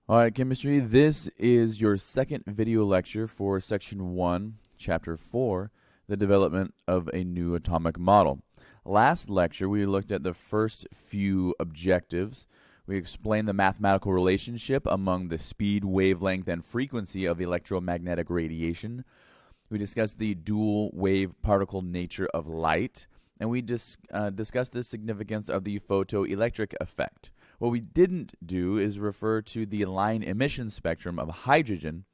Alright, chemistry, this is your second video lecture for section 1, chapter 4, the development of a new atomic model. Last lecture, we looked at the first few objectives. We explained the mathematical relationship among the speed, wavelength, and frequency of electromagnetic radiation. We discussed the dual wave particle nature of light, and we discussed the significance of the photoelectric effect. What we didn't do is refer to the line-emission spectrum of hydrogen,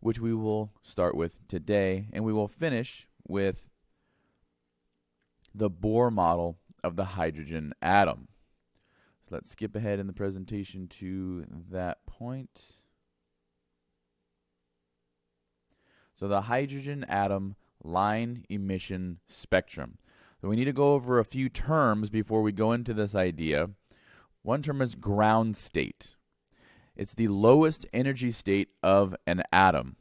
which we will start with today, and we will finish with the Bohr model of the hydrogen atom. So let's skip ahead in the presentation to that point. So the hydrogen atom line-emission spectrum. So we need to go over a few terms before we go into this idea. One term is ground state. It's the lowest energy state of an atom.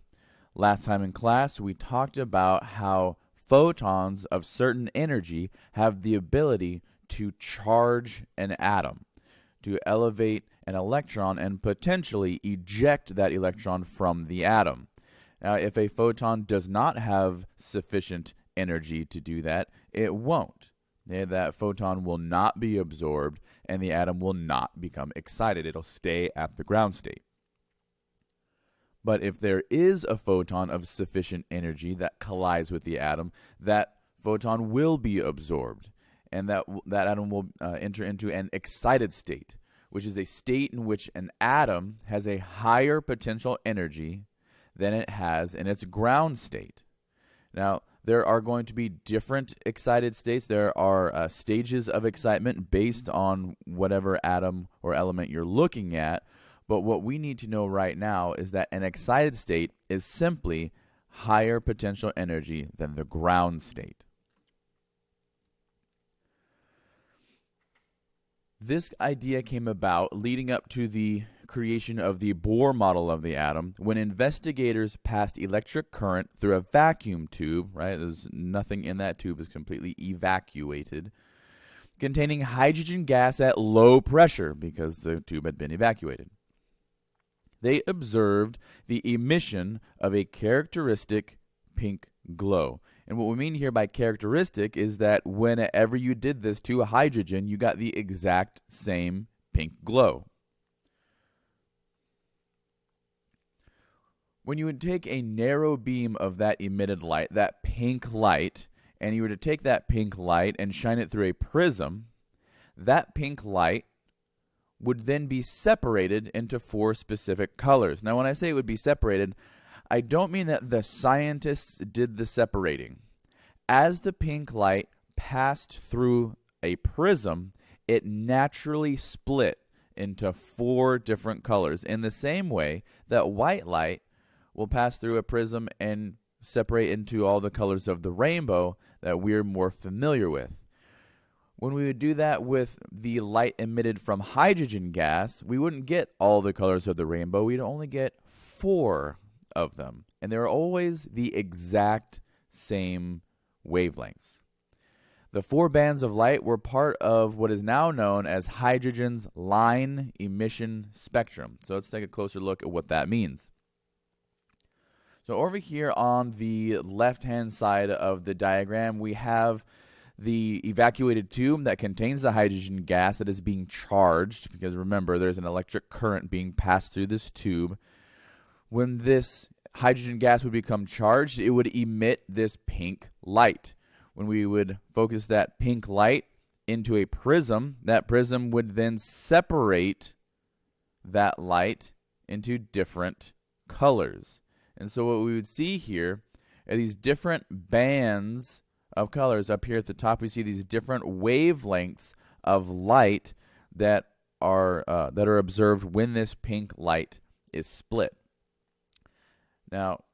Last time in class, we talked about how photons of certain energy have the ability to charge an atom, to elevate an electron and potentially eject that electron from the atom. Now, if a photon does not have sufficient energy to do that, it won't. That photon will not be absorbed, and the atom will not become excited. It'll stay at the ground state. But if there is a photon of sufficient energy that collides with the atom, that photon will be absorbed, and that atom will enter into an excited state, which is a state in which an atom has a higher potential energy than it has in its ground state. Now, there are going to be different excited states. There are stages of excitement based on whatever atom or element you're looking at. But what we need to know right now is that an excited state is simply higher potential energy than the ground state. This idea came about leading up to the creation of the Bohr model of the atom when investigators passed electric current through a vacuum tube, right? There's nothing in that tube, is completely evacuated, containing hydrogen gas at low pressure because the tube had been evacuated. They observed the emission of a characteristic pink glow. And what we mean here by characteristic is that whenever you did this to a hydrogen, you got the exact same pink glow. When you would take a narrow beam of that emitted light, that pink light, and you were to take that pink light and shine it through a prism, that pink light would then be separated into 4 specific colors. Now, when I say it would be separated, I don't mean that the scientists did the separating. As the pink light passed through a prism, it naturally split into 4 different colors in the same way that white light will pass through a prism and separate into all the colors of the rainbow that we're more familiar with. When we would do that with the light emitted from hydrogen gas, we wouldn't get all the colors of the rainbow. We'd only get 4 of them. And they're always the exact same wavelengths. The 4 bands of light were part of what is now known as hydrogen's line-emission spectrum. So let's take a closer look at what that means. So over here on the left-hand side of the diagram, we have the evacuated tube that contains the hydrogen gas that is being charged, because remember, there's an electric current being passed through this tube. When this hydrogen gas would become charged, it would emit this pink light. When we would focus that pink light into a prism, that prism would then separate that light into different colors. And so what we would see here are these different bands of colors. Up here at the top, we see these different wavelengths of light that are observed when this pink light is split. Now,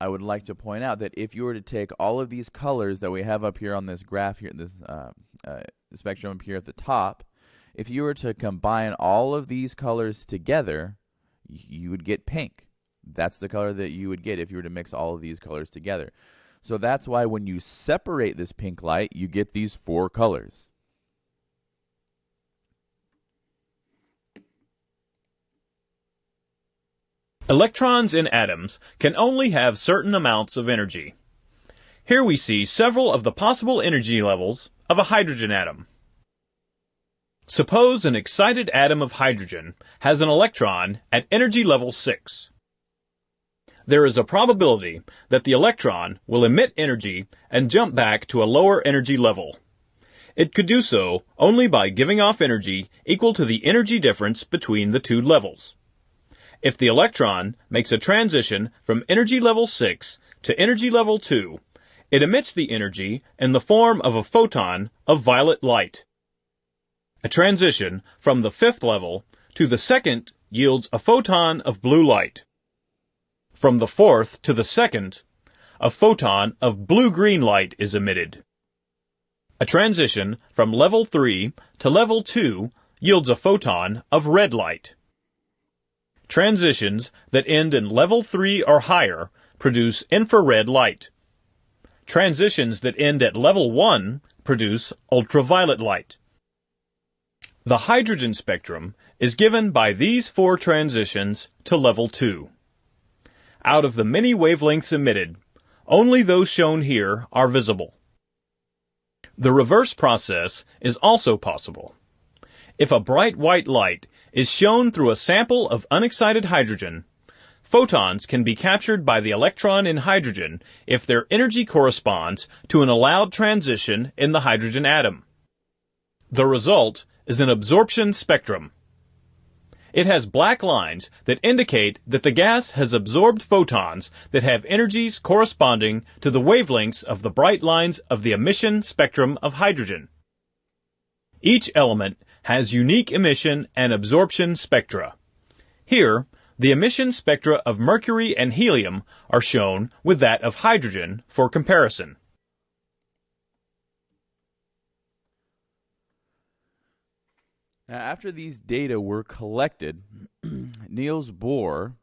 I would like to point out that if you were to take all of these colors that we have up here on this graph here, this spectrum up here at the top, if you were to combine all of these colors together, you would get pink. That's the color that you would get if you were to mix all of these colors together. So that's why when you separate this pink light, you get these 4 colors. Electrons in atoms can only have certain amounts of energy. Here we see several of the possible energy levels of a hydrogen atom. Suppose an excited atom of hydrogen has an electron at energy level 6. There is a probability that the electron will emit energy and jump back to a lower energy level. It could do so only by giving off energy equal to the energy difference between the two levels. If the electron makes a transition from energy level 6 to energy level 2, it emits the energy in the form of a photon of violet light. A transition from the 5th level to the 2nd yields a photon of blue light. From the 4th to the 2nd, a photon of blue-green light is emitted. A transition from level 3 to level 2 yields a photon of red light. Transitions that end in level 3 or higher produce infrared light. Transitions that end at level 1 produce ultraviolet light. The hydrogen spectrum is given by these 4 transitions to level 2. Out of the many wavelengths emitted, only those shown here are visible. The reverse process is also possible. If a bright white light is shown through a sample of unexcited hydrogen, photons can be captured by the electron in hydrogen if their energy corresponds to an allowed transition in the hydrogen atom. The result is an absorption spectrum. It has black lines that indicate that the gas has absorbed photons that have energies corresponding to the wavelengths of the bright lines of the emission spectrum of hydrogen. Each element has unique emission and absorption spectra. Here, the emission spectra of mercury and helium are shown with that of hydrogen for comparison. Now, after these data were collected, Niels Bohr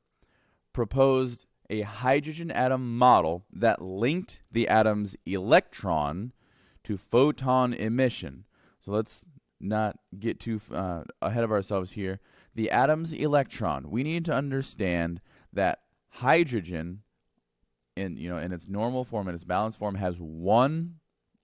proposed a hydrogen atom model that linked the atom's electron to photon emission. So let's not get too ahead of ourselves here. The atom's electron, we need to understand that hydrogen in its normal form, in its balanced form, has one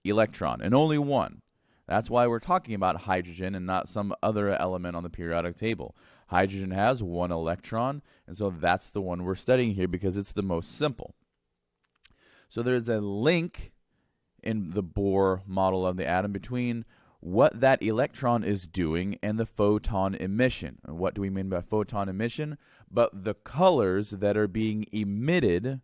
electron and only one. That's why we're talking about hydrogen and not some other element on the periodic table. Hydrogen has one electron, and so that's the one we're studying here because it's the most simple. So there's a link in the Bohr model of the atom between what that electron is doing and the photon emission. And what do we mean by photon emission? But the colors that are being emitted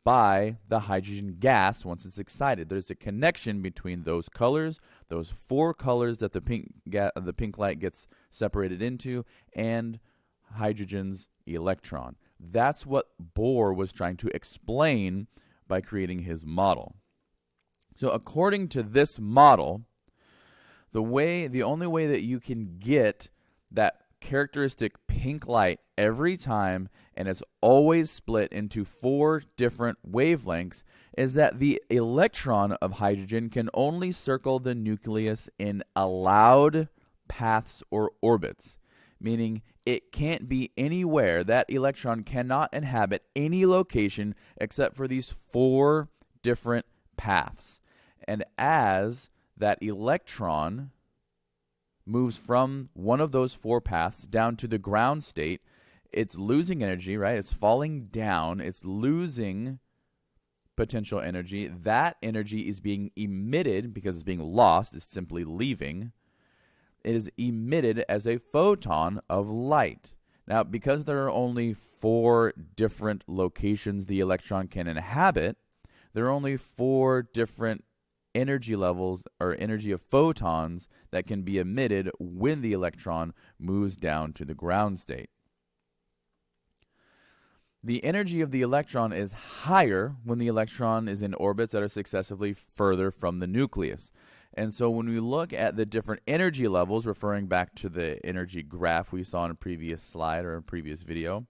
by the hydrogen gas once it's excited. There's a connection between those colors, those 4 colors that the pink light gets separated into, and hydrogen's electron. That's what Bohr was trying to explain by creating his model. So according to this model, the only way that you can get that characteristic pink light every time, and it's always split into 4 different wavelengths, is that the electron of hydrogen can only circle the nucleus in allowed paths or orbits, meaning it can't be anywhere. That electron cannot inhabit any location except for these 4 different paths. And as that electron moves from one of those 4 paths down to the ground state, it's losing energy, right? It's falling down. It's losing potential energy. That energy is being emitted because it's being lost. It's simply leaving. It is emitted as a photon of light. Now, because there are only 4 different locations the electron can inhabit, there are only 4 different energy levels or energy of photons that can be emitted when the electron moves down to the ground state. The energy of the electron is higher when the electron is in orbits that are successively further from the nucleus. And so when we look at the different energy levels, referring back to the energy graph we saw in a previous slide or a previous video,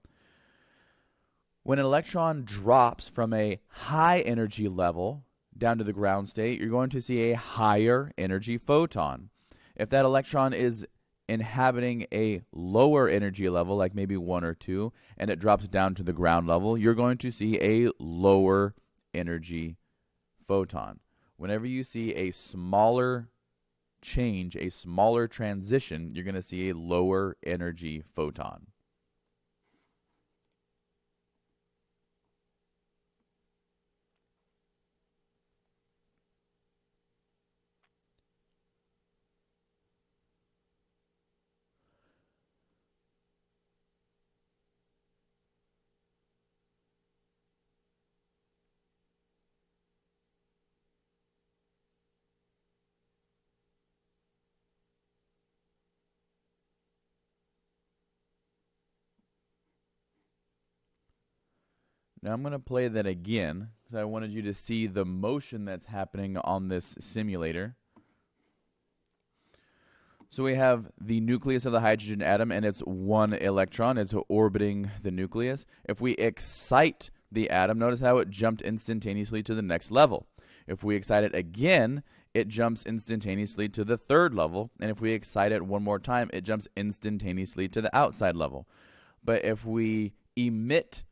when an electron drops from a high energy level down to the ground state, you're going to see a higher energy photon. If that electron is inhabiting a lower energy level, like maybe 1 or 2, and it drops down to the ground level, you're going to see a lower energy photon. Whenever you see a smaller change, a smaller transition, you're going to see a lower energy photon. Now I'm going to play that again because I wanted you to see the motion that's happening on this simulator. So we have the nucleus of the hydrogen atom and it's 1 electron. It's orbiting the nucleus. If we excite the atom, notice how it jumped instantaneously to the next level. If we excite it again, it jumps instantaneously to the 3rd level. And if we excite it one more time, it jumps instantaneously to the outside level. But if we emit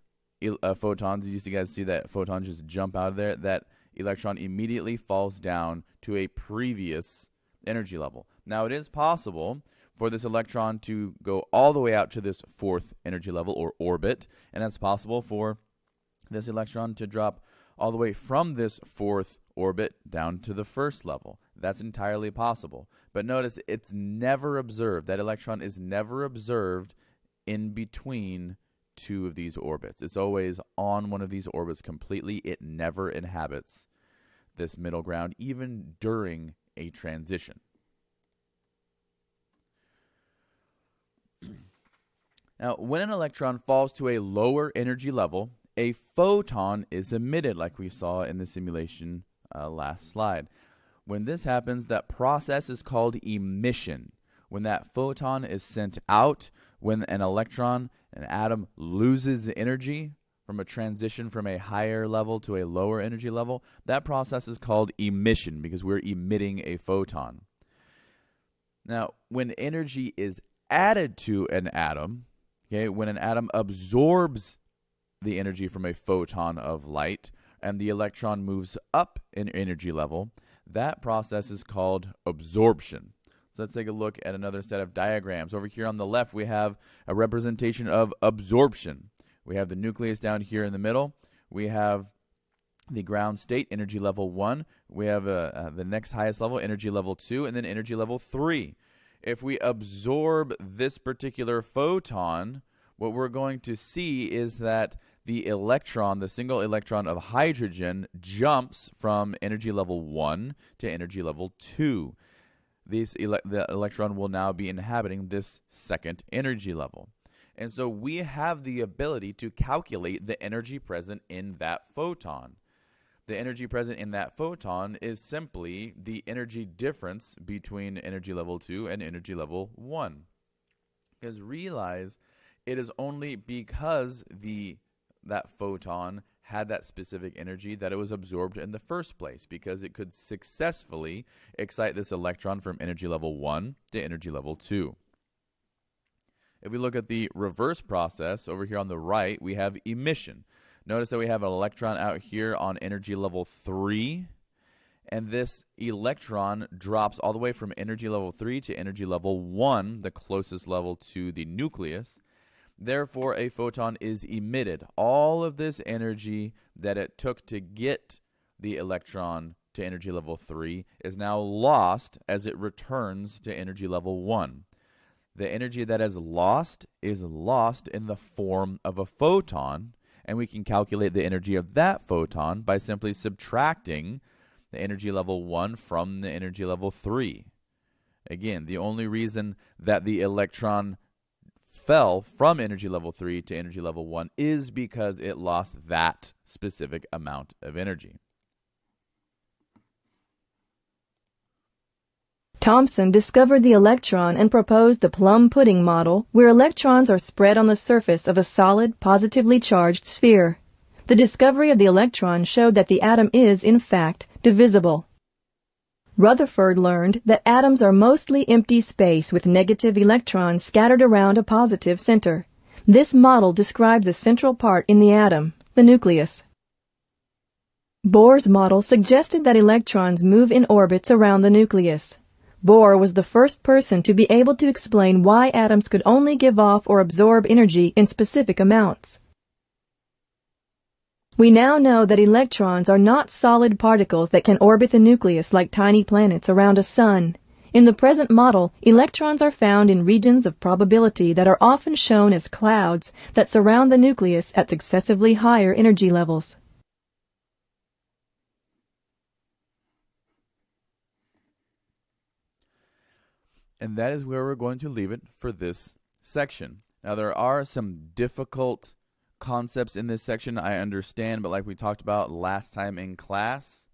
photons, you guys see that photon just jump out of there, that electron immediately falls down to a previous energy level. Now, it is possible for this electron to go all the way out to this 4th energy level or orbit, and that's possible for this electron to drop all the way from this 4th orbit down to the 1st level. That's entirely possible. But notice it's never observed. That electron is never observed in between 2 of these orbits. It's always on one of these orbits completely. It never inhabits this middle ground, even during a transition. Now, when an electron falls to a lower energy level, a photon is emitted, like we saw in the simulation last slide. When this happens, that process is called emission. When that photon is sent out, when an electron, an atom, loses energy from a transition from a higher level to a lower energy level, that process is called emission because we're emitting a photon. Now, when energy is added to an atom, okay, when an atom absorbs the energy from a photon of light and the electron moves up in energy level, that process is called absorption. So let's take a look at another set of diagrams. Over here on the left, we have a representation of absorption. We have the nucleus down here in the middle. We have the ground state, energy level 1. We have the next highest level, energy level 2, and then energy level 3. If we absorb this particular photon, what we're going to see is that the electron, the single electron of hydrogen, jumps from energy level 1 to energy level 2. The electron will now be inhabiting this 2nd energy level. And so we have the ability to calculate the energy present in that photon. The energy present in that photon is simply the energy difference between energy level 2 and energy level 1. Because realize it is only because that photon had that specific energy that it was absorbed in the first place, because it could successfully excite this electron from energy level 1 to energy level 2. If we look at the reverse process, over here on the right, we have emission. Notice that we have an electron out here on energy level 3, and this electron drops all the way from energy level 3 to energy level 1, the closest level to the nucleus. Therefore, a photon is emitted. All of this energy that it took to get the electron to energy level 3 is now lost as it returns to energy level 1. The energy that is lost in the form of a photon, and we can calculate the energy of that photon by simply subtracting the energy level 1 from the energy level 3. Again, the only reason that the electron fell from energy level 3 to energy level 1 is because it lost that specific amount of energy. Thomson discovered the electron and proposed the plum pudding model, where electrons are spread on the surface of a solid, positively charged sphere. The discovery of the electron showed that the atom is, in fact, divisible. Rutherford learned that atoms are mostly empty space with negative electrons scattered around a positive center. This model describes a central part in the atom, the nucleus. Bohr's model suggested that electrons move in orbits around the nucleus. Bohr was the first person to be able to explain why atoms could only give off or absorb energy in specific amounts. We now know that electrons are not solid particles that can orbit the nucleus like tiny planets around a sun. In the present model, electrons are found in regions of probability that are often shown as clouds that surround the nucleus at successively higher energy levels. And that is where we're going to leave it for this section. Now, there are some difficult concepts in this section, I understand, but like we talked about last time in class,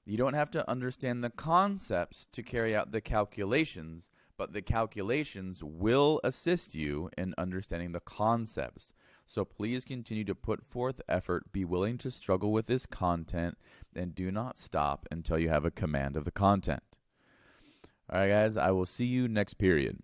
you don't have to understand the concepts to carry out the calculations, but the calculations will assist you in understanding the concepts. So please continue to put forth effort, be willing to struggle with this content, and do not stop until you have a command of the content. All right, guys, I will see you next period.